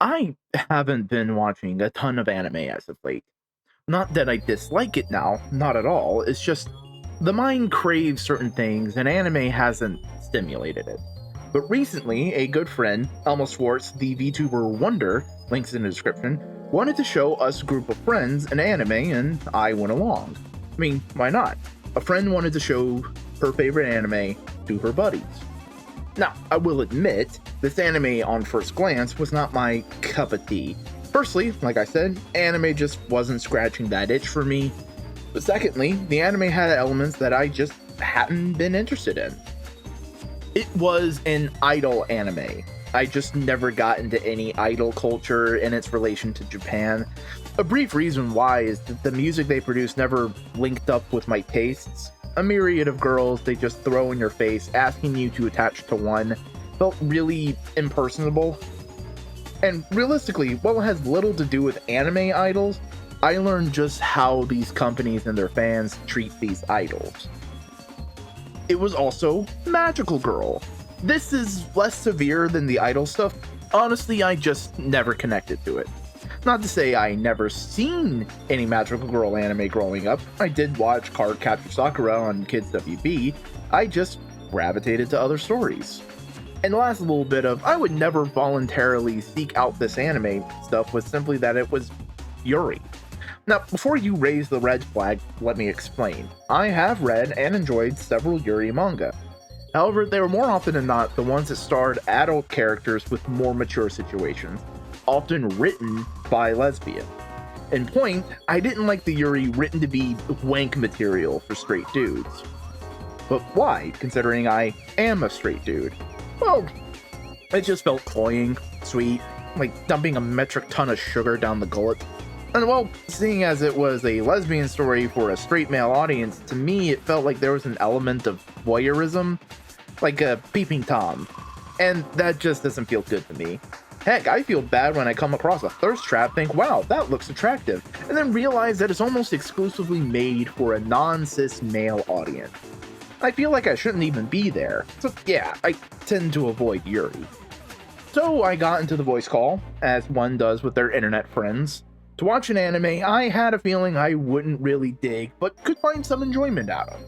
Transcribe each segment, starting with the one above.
I haven't been watching a ton of anime as of late. Not that I dislike it now, not at all. It's just the mind craves certain things and anime hasn't stimulated it. But recently, a good friend, Elma Schwartz, the VTuber Wonder, links in the description, wanted to show us a group of friends an anime and I went along. I mean, why not? A friend wanted to show her favorite anime to her buddies. Now, I will admit, this anime on first glance was not my cup of tea. Firstly, like I said, anime just wasn't scratching that itch for me. But secondly, the anime had elements that I just hadn't been interested in. It was an idol anime. I just never got into any idol culture and its relation to Japan. A brief reason why is that the music they produced never linked up with my tastes. A myriad of girls they just throw in your face asking you to attach to one felt really impersonable. And realistically, while it has little to do with anime idols, I learned just how these companies and their fans treat these idols. It was also Magical Girl. This is less severe than the idol stuff. Honestly, I just never connected to it. Not to say I never seen any Magical Girl anime growing up. I did watch Cardcaptor Sakura on Kids WB. I just gravitated to other stories. And the last little bit of I would never voluntarily seek out this anime stuff was simply that it was Yuri. Now, before you raise the red flag, let me explain. I have read and enjoyed several Yuri manga. However, they were more often than not the ones that starred adult characters with more mature situations, often written by lesbian. In point, I didn't like the Yuri written to be wank material for straight dudes. But why, considering I am a straight dude? Well, it just felt cloying, sweet, like dumping a metric ton of sugar down the gullet. And well, seeing as it was a lesbian story for a straight male audience, to me it felt like there was an element of voyeurism, like a peeping Tom. And that just doesn't feel good to me. Heck, I feel bad when I come across a thirst trap, think, wow, that looks attractive, and then realize that it's almost exclusively made for a non-cis male audience. I feel like I shouldn't even be there, so yeah, I tend to avoid Yuri. So I got into the voice call, as one does with their internet friends. To watch an anime I had a feeling I wouldn't really dig, but could find some enjoyment out of.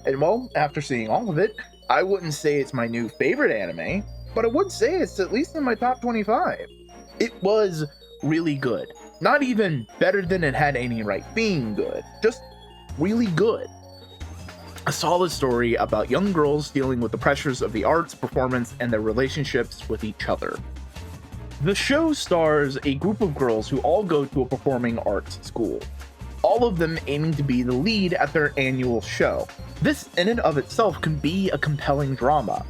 And well, after seeing all of it, I wouldn't say it's my new favorite anime, but I would say it's at least in my top 25. It was really good. Not even better than it had any right being good, just really good. A solid story about young girls dealing with the pressures of the arts, performance, and their relationships with each other. The show stars a group of girls who all go to a performing arts school, all of them aiming to be the lead at their annual show. This in and of itself can be a compelling drama,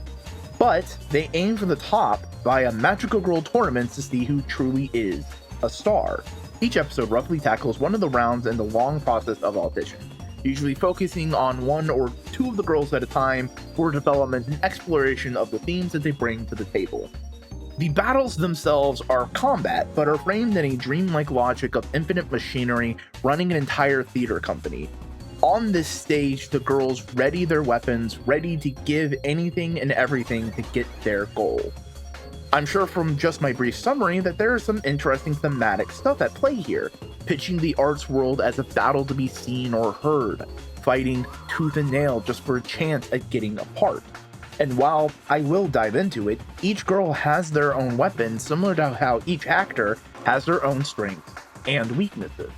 but they aim for the top via Magical Girl tournaments to see who truly is a star. Each episode roughly tackles one of the rounds in the long process of audition, usually focusing on one or two of the girls at a time for development and exploration of the themes that they bring to the table. The battles themselves are combat, but are framed in a dreamlike logic of infinite machinery running an entire theater company. On this stage, the girls ready their weapons, ready to give anything and everything to get their goal. I'm sure from just my brief summary that there is some interesting thematic stuff at play here, pitching the arts world as a battle to be seen or heard, fighting tooth and nail just for a chance at getting a part. And while I will dive into it, each girl has their own weapon, similar to how each actor has their own strengths and weaknesses.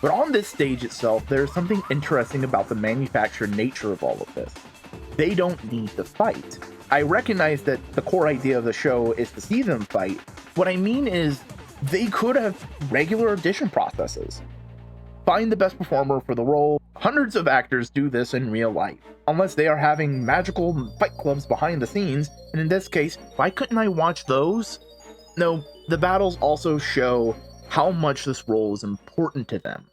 But on this stage itself, there's something interesting about the manufactured nature of all of this. They don't need to fight. I recognize that the core idea of the show is to see them fight. What I mean is, they could have regular audition processes. Find the best performer for the role. Hundreds of actors do this in real life, unless they are having magical fight clubs behind the scenes, and in this case, why couldn't I watch those? No, the battles also show how much this role is important to them.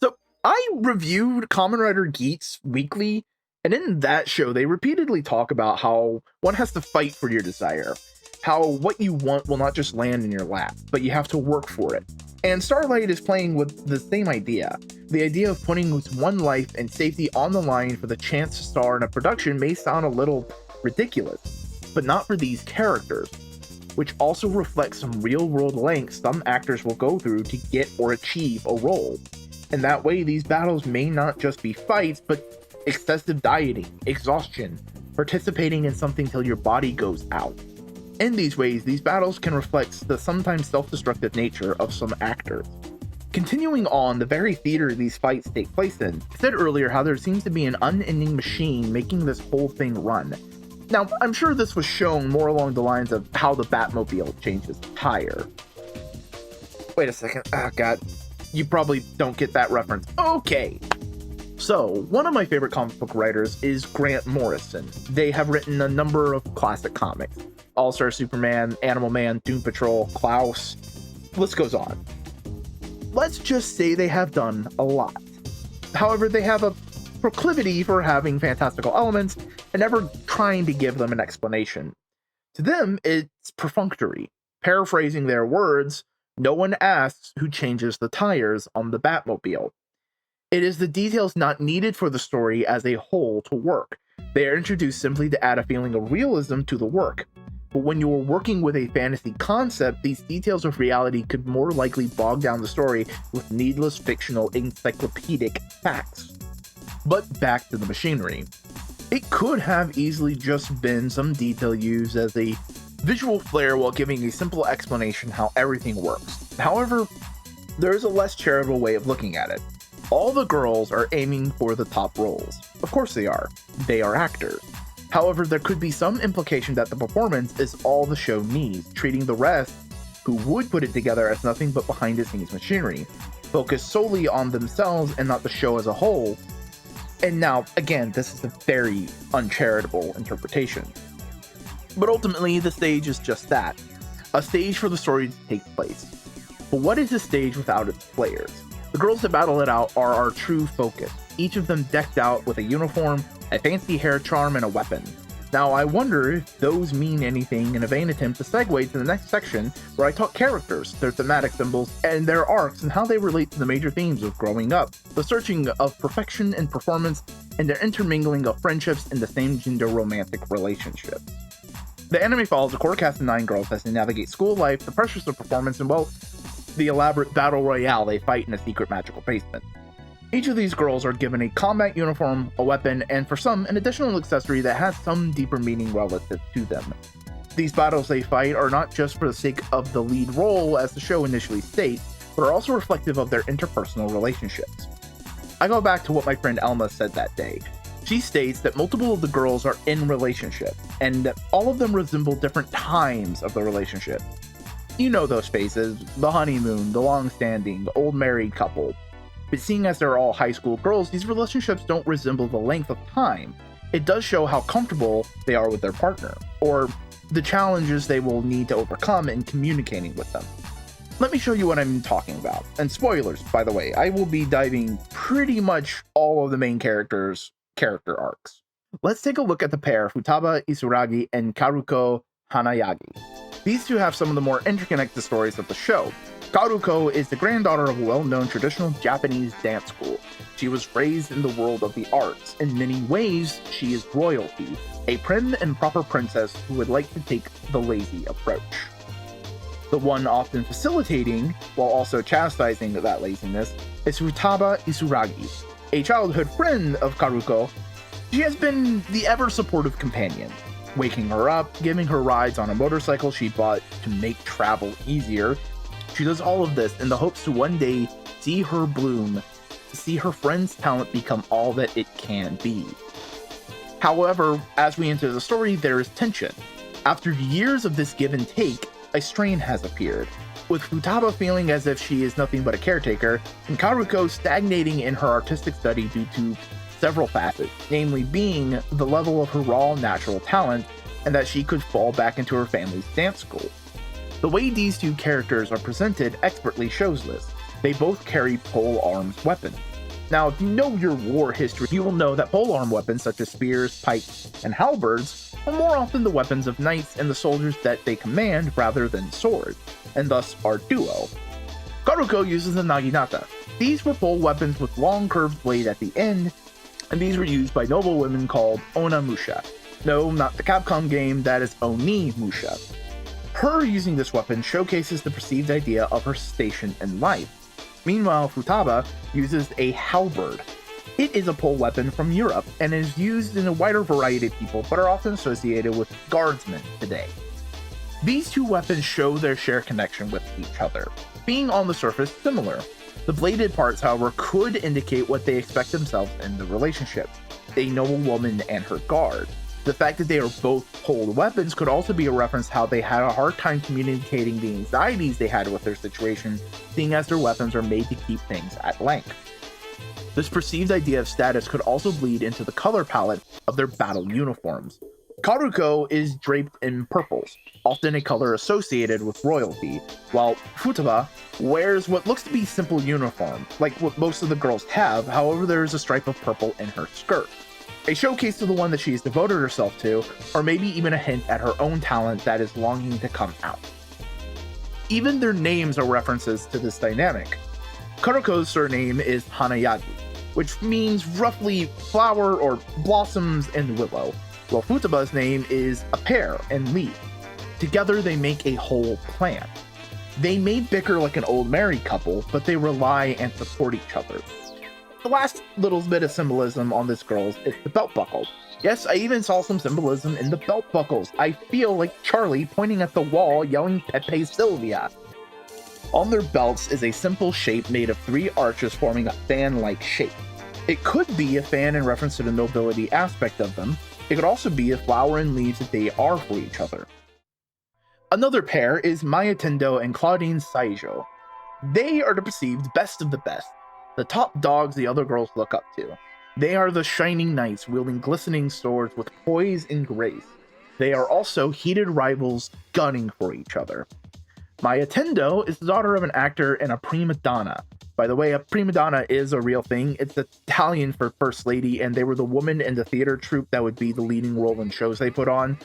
So, I reviewed Kamen Rider Geats Weekly, and in that show, they repeatedly talk about how one has to fight for your desire, how what you want will not just land in your lap, but you have to work for it. And Starlight is playing with the same idea. The idea of putting one life and safety on the line for the chance to star in a production may sound a little ridiculous, but not for these characters. which also reflects some real-world lengths some actors will go through to get or achieve a role. And that way, these battles may not just be fights, but excessive dieting, exhaustion, participating in something till your body goes out. In these ways, these battles can reflect the sometimes self-destructive nature of some actors. Continuing on, the very theater these fights take place in, I said earlier how there seems to be an unending machine making this whole thing run. Now, I'm sure this was shown more along the lines of how the Batmobile changes tire. Wait a second, oh god, you probably don't get that reference. Okay. So, one of my favorite comic book writers is Grant Morrison. They have written a number of classic comics. All-Star Superman, Animal Man, Doom Patrol, Klaus, list goes on. Let's just say they have done a lot. However, they have a proclivity for having fantastical elements and never trying to give them an explanation. To them, it's perfunctory. Paraphrasing their words, no one asks who changes the tires on the Batmobile. It is the details not needed for the story as a whole to work. They are introduced simply to add a feeling of realism to the work. But when you are working with a fantasy concept, these details of reality could more likely bog down the story with needless fictional encyclopedic facts. But back to the machinery. It could have easily just been some detail used as a visual flair while giving a simple explanation how everything works. However, there is a less charitable way of looking at it. All the girls are aiming for the top roles. Of course they are. They are actors. However, there could be some implication that the performance is all the show needs, treating the rest, who would put it together, as nothing but behind-the-scenes machinery, focused solely on themselves and not the show as a whole. And now, again, this is a very uncharitable interpretation. But ultimately, the stage is just that, a stage for the story to take place. But what is a stage without its players? The girls that battle it out are our true focus, each of them decked out with a uniform, a fancy hair charm, and a weapon. Now, I wonder if those mean anything in a vain attempt to segue to the next section where I talk characters, their thematic symbols, and their arcs and how they relate to the major themes of growing up, the searching of perfection and performance, and their intermingling of friendships and the same gender romantic relationships. The anime follows a core cast of 9 girls as they navigate school life, the pressures of performance, and well, the elaborate battle royale they fight in a secret magical basement. Each of these girls are given a combat uniform, a weapon, and for some, an additional accessory that has some deeper meaning relative to them. These battles they fight are not just for the sake of the lead role as the show initially states, but are also reflective of their interpersonal relationships. I go back to what my friend Elma said that day. She states that multiple of the girls are in relationship, and that all of them resemble different times of the relationship. You know those phases, the honeymoon, the long-standing, the old married couple. But seeing as they're all high school girls, these relationships don't resemble the length of time. It does show how comfortable they are with their partner, or the challenges they will need to overcome in communicating with them. Let me show you what I'm talking about. And spoilers, by the way, I will be diving pretty much all of the main characters' character arcs. Let's take a look at the pair Futaba Isuragi and Karuko Hanayagi. These two have some of the more interconnected stories of the show. Karuko is the granddaughter of a well-known traditional Japanese dance school. She was raised in the world of the arts. In many ways, she is royalty, a prim and proper princess who would like to take the lazy approach. The one often facilitating, while also chastising that laziness, is Futaba Isuragi, a childhood friend of Karuko. She has been the ever-supportive companion, waking her up, giving her rides on a motorcycle she bought to make travel easier. She does all of this in the hopes to one day see her bloom, to see her friend's talent become all that it can be. However, as we enter the story, there is tension. After years of this give and take, a strain has appeared, with Futaba feeling as if she is nothing but a caretaker, and Karuko stagnating in her artistic study due to several facets, namely being the level of her raw natural talent, and that she could fall back into her family's dance school. The way these two characters are presented expertly shows this. They both carry pole-armed weapons. Now, if you know your war history, you will know that pole-armed weapons such as spears, pikes, and halberds are more often the weapons of knights and the soldiers that they command rather than swords, and thus are duo. Karuko uses the naginata. These were pole weapons with long curved blade at the end, and these were used by noble women called Onamusha. No, not the Capcom game, that is Onimusha. Her using this weapon showcases the perceived idea of her station in life. Meanwhile, Futaba uses a halberd. It is a pole weapon from Europe and is used in a wider variety of people, but are often associated with guardsmen today. These two weapons show their shared connection with each other, being on the surface similar. The bladed parts, however, could indicate what they expect themselves in the relationship: a noble woman and her guard. The fact that they are both poled weapons could also be a reference how they had a hard time communicating the anxieties they had with their situation, seeing as their weapons are made to keep things at length. This perceived idea of status could also bleed into the color palette of their battle uniforms. Karuko is draped in purples, often a color associated with royalty, while Futaba wears what looks to be simple uniform, like what most of the girls have. However, there is a stripe of purple in her skirt, a showcase to the one that she has devoted herself to, or maybe even a hint at her own talent that is longing to come out. Even their names are references to this dynamic. Karuko's surname is Hanayagi, which means roughly flower or blossoms and willow, while Futaba's name is a pear and leaf. Together they make a whole plant. They may bicker like an old married couple, but they rely and support each other. The last little bit of symbolism on this girl is the belt buckle. Yes, I even saw some symbolism in the belt buckles. I feel like Charlie pointing at the wall yelling Pepe Sylvia. On their belts is a simple shape made of 3 arches forming a fan-like shape. It could be a fan in reference to the nobility aspect of them. It could also be a flower and leaves that they are for each other. Another pair is Maya Tendo and Claudine Saijo. They are the perceived best of the best, the top dogs the other girls look up to. They are the shining knights wielding glistening swords with poise and grace. They are also heated rivals gunning for each other. Maya Tendo is the daughter of an actor and a prima donna. By the way, a prima donna is a real thing. It's Italian for first lady, and they were the woman in the theater troupe that would be the leading role in shows they put on.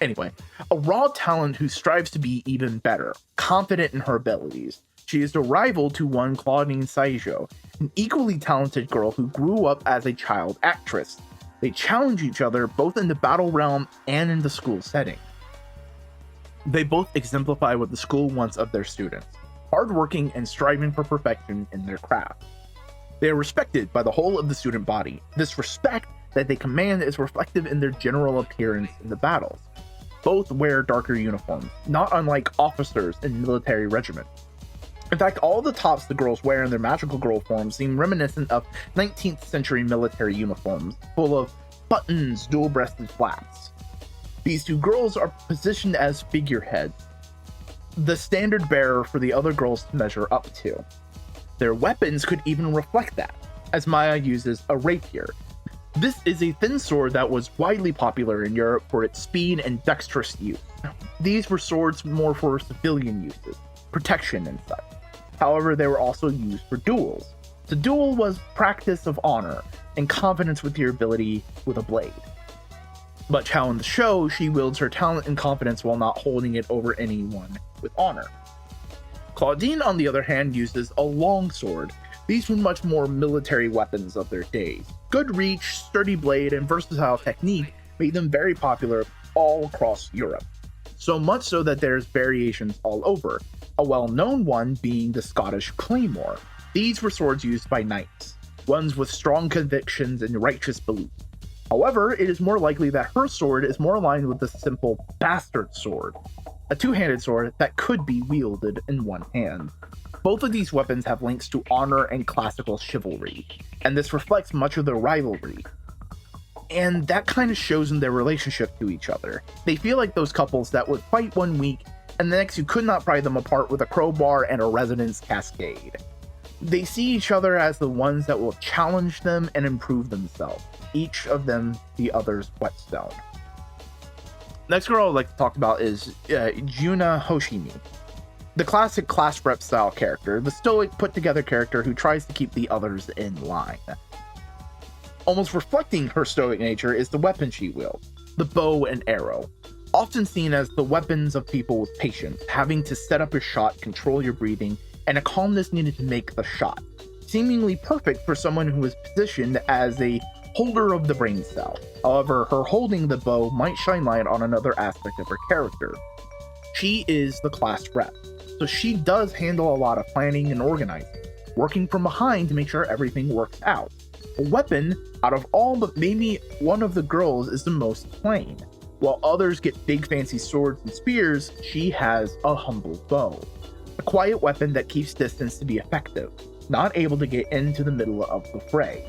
Anyway, a raw talent who strives to be even better, confident in her abilities. She is the rival to one Claudine Saijo, an equally talented girl who grew up as a child actress. They challenge each other both in the battle realm and in the school setting. They both exemplify what the school wants of their students: hardworking and striving for perfection in their craft. They are respected by the whole of the student body. This respect that they command is reflective in their general appearance in the battles. Both wear darker uniforms, not unlike officers in military regiments. In fact, all the tops the girls wear in their magical girl forms seem reminiscent of 19th century military uniforms, full of buttons, dual-breasted flaps. These two girls are positioned as figureheads, the standard bearer for the other girls to measure up to. Their weapons could even reflect that, as Maya uses a rapier. This is a thin sword that was widely popular in Europe for its speed and dexterous use. These were swords more for civilian uses, protection and such. However, they were also used for duels. To duel was practice of honor and confidence with your ability with a blade. Much how in the show, she wields her talent and confidence while not holding it over anyone with honor. Claudine, on the other hand, uses a long sword. These were much more military weapons of their days. Good reach, sturdy blade, and versatile technique made them very popular all across Europe. So much so that there's variations all over, a well-known one being the Scottish claymore. These were swords used by knights, ones with strong convictions and righteous beliefs. However, it is more likely that her sword is more aligned with the simple bastard sword, a two-handed sword that could be wielded in one hand. Both of these weapons have links to honor and classical chivalry, and this reflects much of their rivalry. And that kind of shows in their relationship to each other. They feel like those couples that would fight one week, and the next you could not pry them apart with a crowbar and a resonance cascade. They see each other as the ones that will challenge them and improve themselves, each of them the other's whetstone. Next girl I'd like to talk about is Juna Hoshimi. The classic class rep style character, the stoic, put-together character who tries to keep the others in line. Almost reflecting her stoic nature is the weapon she wields, the bow and arrow. Often seen as the weapons of people with patience, having to set up your shot, control your breathing, and a calmness needed to make the shot. Seemingly perfect for someone who is positioned as a holder of the brain cell. However, her holding the bow might shine light on another aspect of her character. She is the class rep, so she does handle a lot of planning and organizing, working from behind to make sure everything works out. A weapon, out of all but maybe one of the girls, is the most plain. While others get big fancy swords and spears, she has a humble bow. A quiet weapon that keeps distance to be effective, not able to get into the middle of the fray.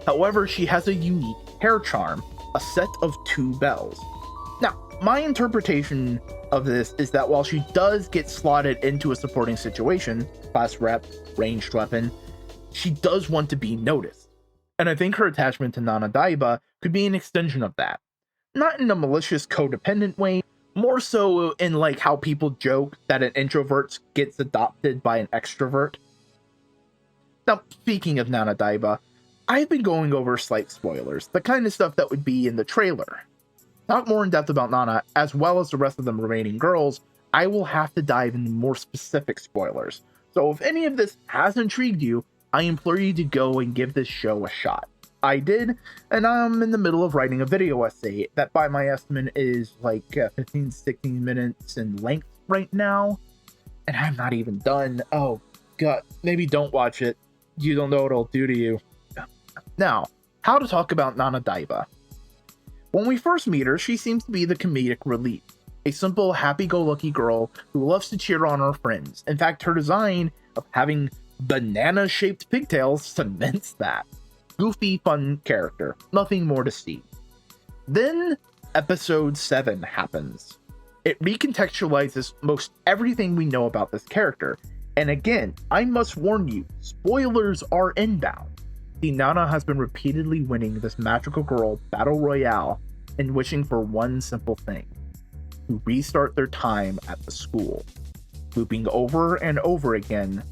However, she has a unique hair charm, a set of 2 bells. Now, my interpretation of this is that while she does get slotted into a supporting situation, class rep, ranged weapon, she does want to be noticed. And I think her attachment to Nana Daiba could be an extension of that. Not in a malicious codependent way, more so in like how people joke that an introvert gets adopted by an extrovert. Now, speaking of Nana Daiba, I've been going over slight spoilers, the kind of stuff that would be in the trailer. Talk more in depth about Nana, as well as the rest of the remaining girls, I will have to dive into more specific spoilers. So if any of this has intrigued you, I implore you to go and give this show a shot. I did, and I'm in the middle of writing a video essay that by my estimate is like 15-16 minutes in length right now, and I'm not even done. Oh god, maybe don't watch it. You don't know what it'll do to you. Now, how to talk about Nana Daiba. When we first meet her, she seems to be the comedic relief. A simple, happy-go-lucky girl who loves to cheer on her friends. In fact, her design of having banana-shaped pigtails cements that. Goofy, fun character. Nothing more to see. Then, episode 7 happens. It recontextualizes most everything we know about this character. And again, I must warn you, spoilers are inbound. The Nana has been repeatedly winning this magical girl battle royale and wishing for one simple thing: to restart their time at the school, looping over and over again.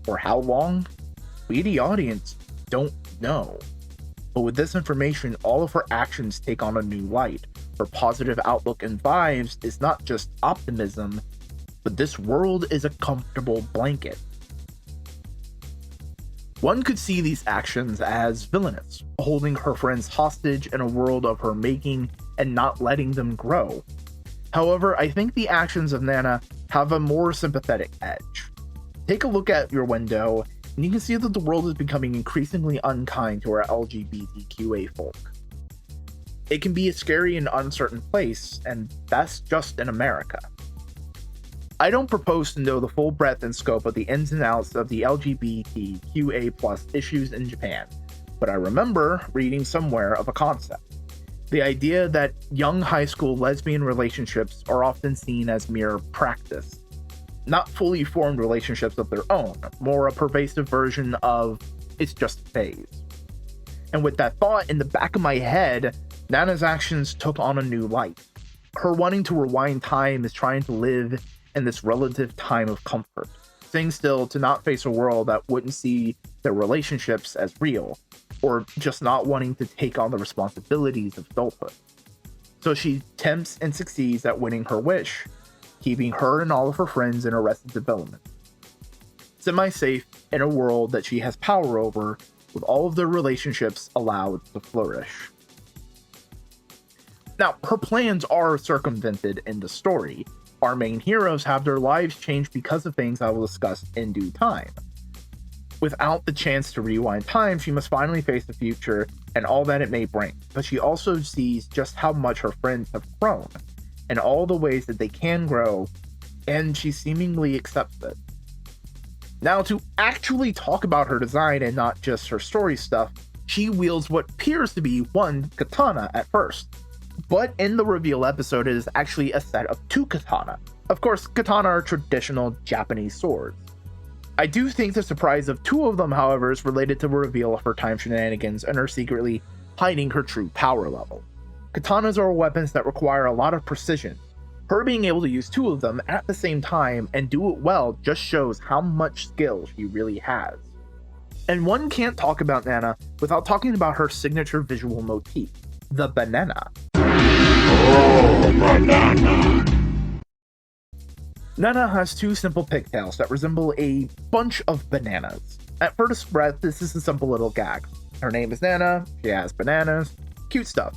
For how long? We, the audience, don't know. But with this information, all of her actions take on a new light. Her positive outlook and vibes is not just optimism, but this world is a comfortable blanket. One could see these actions as villainous, holding her friends hostage in a world of her making and not letting them grow. However, I think the actions of Nana have a more sympathetic edge. Take a look at your window, and you can see that the world is becoming increasingly unkind to our LGBTQA folk. It can be a scary and uncertain place, and that's just in America. I don't propose to know the full breadth and scope of the ins and outs of the LGBTQA+ issues in Japan, but I remember reading somewhere of a concept. The idea that young high school lesbian relationships are often seen as mere practice, not fully formed relationships of their own, more a pervasive version of it's just a phase. And with that thought in the back of my head, Nana's actions took on a new light. Her wanting to rewind time is trying to live in this relative time of comfort, staying still to not face a world that wouldn't see their relationships as real, or just not wanting to take on the responsibilities of adulthood. So she tempts and succeeds at winning her wish, keeping her and all of her friends in Arrested Development, semi-safe in a world that she has power over, with all of their relationships allowed to flourish. Now, her plans are circumvented in the story. Our main heroes have their lives changed because of things I will discuss in due time. Without the chance to rewind time, she must finally face the future and all that it may bring, but she also sees just how much her friends have grown, and all the ways that they can grow, and she seemingly accepts it. Now, to actually talk about her design and not just her story stuff, she wields what appears to be one katana at first. But in the reveal episode, it is actually a set of 2 katana. Of course, katana are traditional Japanese swords. I do think the surprise of 2 of them, however, is related to the reveal of her time shenanigans and her secretly hiding her true power level. Katanas are weapons that require a lot of precision. Her being able to use 2 of them at the same time and do it well just shows how much skill she really has. And one can't talk about Nana without talking about her signature visual motif, the banana. Oh, banana! Nana has 2 simple pigtails that resemble a bunch of bananas. At first breath, this is a simple little gag. Her name is Nana, she has bananas, cute stuff.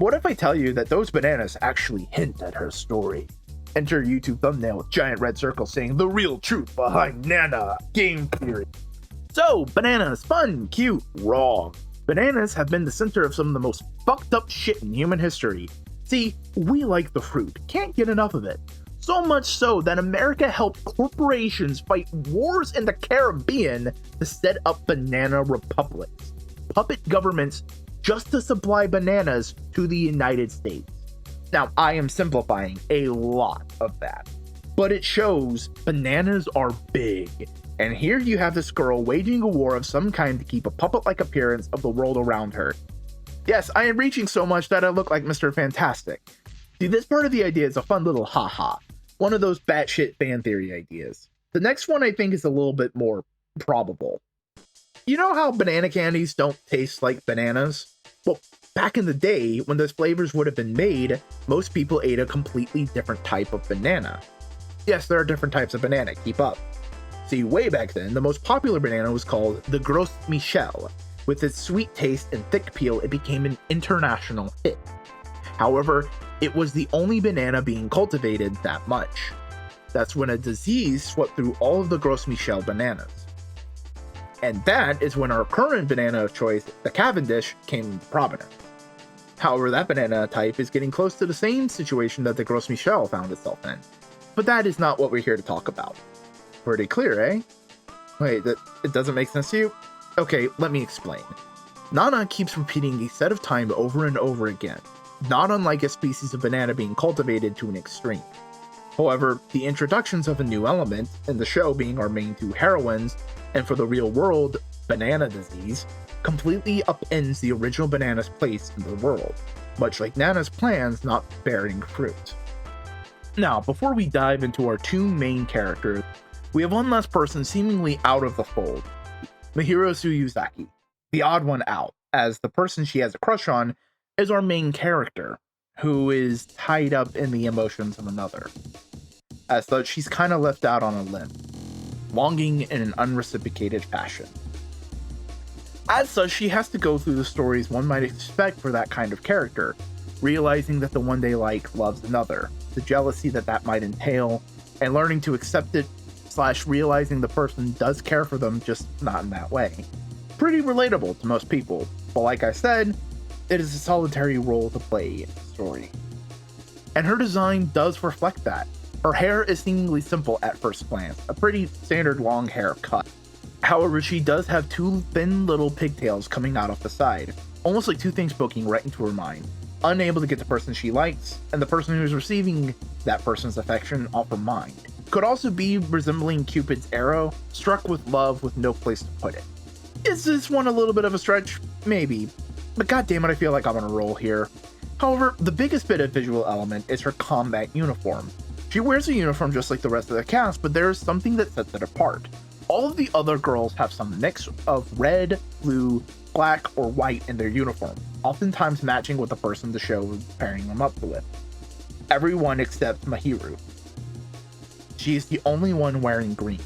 What if I tell you that those bananas actually hint at her story? Enter YouTube thumbnail with giant red circle saying the real truth behind Nana game theory. So, bananas, fun, cute, wrong. Bananas have been the center of some of the most fucked up shit in human history. See, we like the fruit, can't get enough of it. So much so that America helped corporations fight wars in the Caribbean to set up banana republics. Puppet governments just to supply bananas to the United States. Now, I am simplifying a lot of that, but it shows bananas are big. And here you have this girl waging a war of some kind to keep a puppet-like appearance of the world around her. Yes, I am reaching so much that I look like Mr. Fantastic. See, this part of the idea is a fun little haha, one of those batshit fan theory ideas. The next one I think is a little bit more probable. You know how banana candies don't taste like bananas? Well, back in the day, when those flavors would have been made, most people ate a completely different type of banana. Yes, there are different types of banana, keep up. See, way back then, the most popular banana was called the Gros Michel. With its sweet taste and thick peel, it became an international hit. However, it was the only banana being cultivated that much. That's when a disease swept through all of the Gros Michel bananas. And that is when our current banana of choice, the Cavendish, came into prominence. However, that banana type is getting close to the same situation that the Gros Michel found itself in. But that is not what we're here to talk about. Pretty clear, eh? Wait, it doesn't make sense to you? Okay, let me explain. Nana keeps repeating a set of time over and over again, not unlike a species of banana being cultivated to an extreme. However, the introductions of a new element, and the show being our main two heroines, and for the real world, banana disease, completely upends the original banana's place in the world, much like Nana's plans not bearing fruit. Now, before we dive into our two main characters, we have one last person seemingly out of the fold, Mihiro Suyuzaki, the odd one out, as the person she has a crush on is our main character, who is tied up in the emotions of another. As such, she's kind of left out on a limb, longing in an unreciprocated fashion. As such, she has to go through the stories one might expect for that kind of character, realizing that the one they like loves another, the jealousy that might entail, and learning to accept it, / realizing the person does care for them, just not in that way. Pretty relatable to most people, but like I said, it is a solitary role to play in the story. And her design does reflect that. Her hair is seemingly simple at first glance, a pretty standard long hair cut. However, she does have two thin little pigtails coming out off the side, almost like two things poking right into her mind, unable to get the person she likes, and the person who is receiving that person's affection off her mind. Could also be resembling Cupid's arrow, struck with love with no place to put it. Is this one a little bit of a stretch? Maybe, but goddammit, I feel like I'm on a roll here. However, the biggest bit of visual element is her combat uniform. She wears a uniform just like the rest of the cast, but there is something that sets it apart. All of the other girls have some mix of red, blue, black, or white in their uniform, oftentimes matching with the person the show is pairing them up with. Everyone except Mahiru. She is the only one wearing green.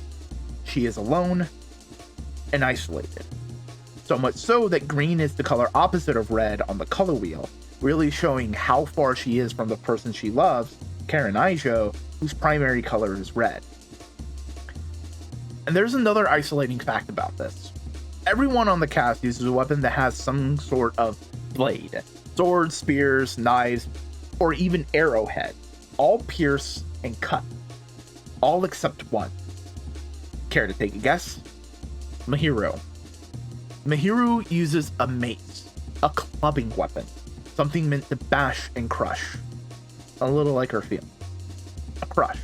She is alone and isolated. So much so that green is the color opposite of red on the color wheel, really showing how far she is from the person she loves, Karen Aijo, whose primary color is red. And there's another isolating fact about this. Everyone on the cast uses a weapon that has some sort of blade. Swords, spears, knives, or even arrowhead. All pierce and cut. All except one. Care to take a guess? Mahiru. Mahiru uses a mace, a clubbing weapon, something meant to bash and crush. A little like her feelings. A crush.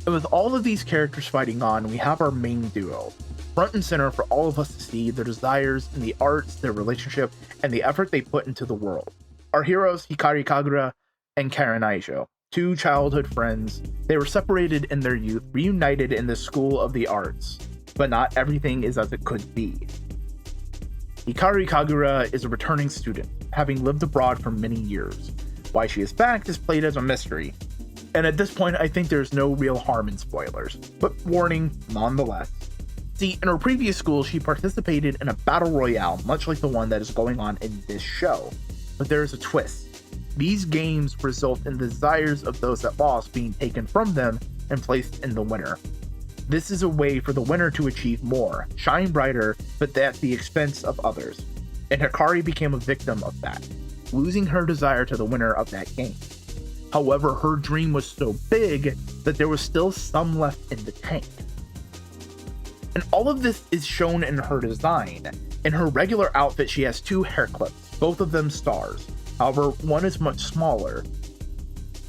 And with all of these characters fighting on, we have our main duo, front and center for all of us to see their desires and the arts, their relationship, and the effort they put into the world. Our heroes, Hikari Kagura and Karen Aijo, two childhood friends. They were separated in their youth, reunited in the School of the Arts, but not everything is as it could be. Hikari Kagura is a returning student, having lived abroad for many years. Why she is back is played as a mystery, and at this point I think there's no real harm in spoilers, but warning nonetheless. See, in her previous school she participated in a battle royale much like the one that is going on in this show. But there is a twist. These games result in the desires of those that lost being taken from them and placed in the winner. This is a way for the winner to achieve more, shine brighter, but at the expense of others. And Hikari became a victim of that, losing her desire to the winner of that game. However, her dream was so big that there was still some left in the tank. And all of this is shown in her design. In her regular outfit, she has 2 hair clips, both of them stars. However, one is much smaller.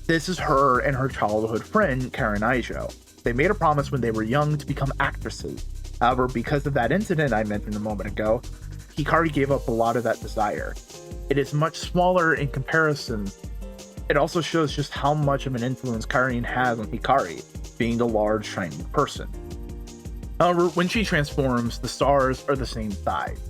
This is her and her childhood friend, Karen Aijo. They made a promise when they were young to become actresses. However, because of that incident I mentioned a moment ago, Hikari gave up a lot of that desire. It is much smaller in comparison. It also shows just how much of an influence Karen has on Hikari, being the large, shiny person. However, when she transforms, the stars are the same size.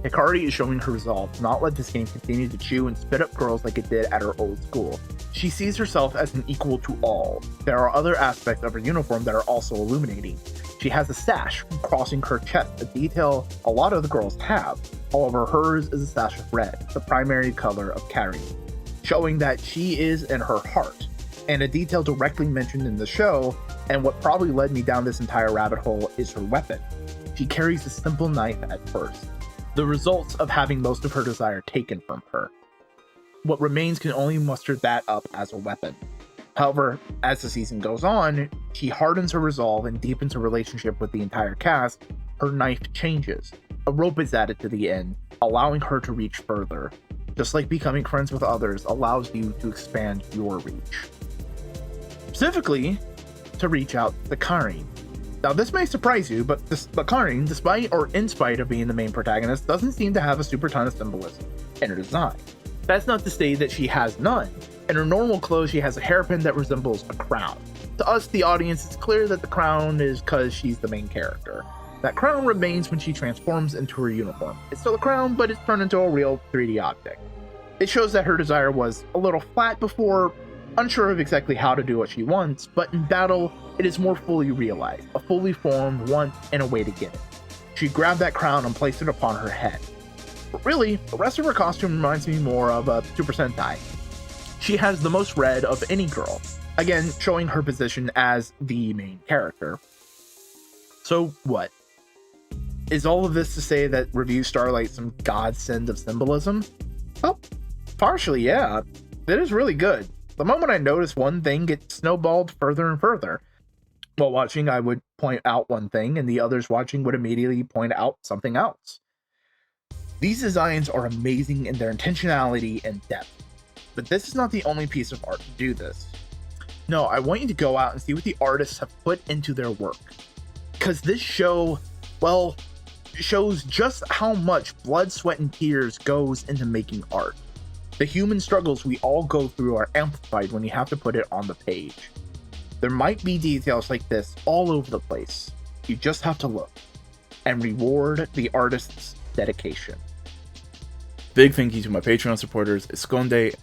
Hikari is showing her resolve to not let this game continue to chew and spit up girls like it did at her old school. She sees herself as an equal to all. There are other aspects of her uniform that are also illuminating. She has a sash crossing her chest, a detail a lot of the girls have. However, hers is a sash of red, the primary color of Kari, showing that she is in her heart, and a detail directly mentioned in the show, and what probably led me down this entire rabbit hole, is her weapon. She carries a simple knife at first, the results of having most of her desire taken from her. What remains can only muster that up as a weapon. However, as the season goes on, she hardens her resolve and deepens her relationship with the entire cast. Her knife changes. A rope is added to the end, allowing her to reach further. Just like becoming friends with others allows you to expand your reach. Specifically, to reach out to Karin. Now this may surprise you, but Karin, despite or in spite of being the main protagonist, doesn't seem to have a super ton of symbolism in her design. That's not to say that she has none. In her normal clothes, she has a hairpin that resembles a crown. To us, the audience, it's clear that the crown is because she's the main character. That crown remains when she transforms into her uniform. It's still a crown, but it's turned into a real 3D object. It shows that her desire was a little flat before, unsure of exactly how to do what she wants, but in battle, it is more fully realized, a fully formed want and a way to get it. She grabbed that crown and placed it upon her head. But really, the rest of her costume reminds me more of a Super Sentai. She has the most red of any girl, again showing her position as the main character. So what? Is all of this to say that Revue Starlight some godsend of symbolism? Well, partially, yeah. It is really good. The moment I noticed one thing, it snowballed further and further. While watching, I would point out one thing, and the others watching would immediately point out something else. These designs are amazing in their intentionality and depth. But this is not the only piece of art to do this. No, I want you to go out and see what the artists have put into their work. Because this show, well, shows just how much blood, sweat, and tears goes into making art. The human struggles we all go through are amplified when you have to put it on the page. There might be details like this all over the place. You just have to look and reward the artist's dedication. Big thank you to my Patreon supporters, Esconde,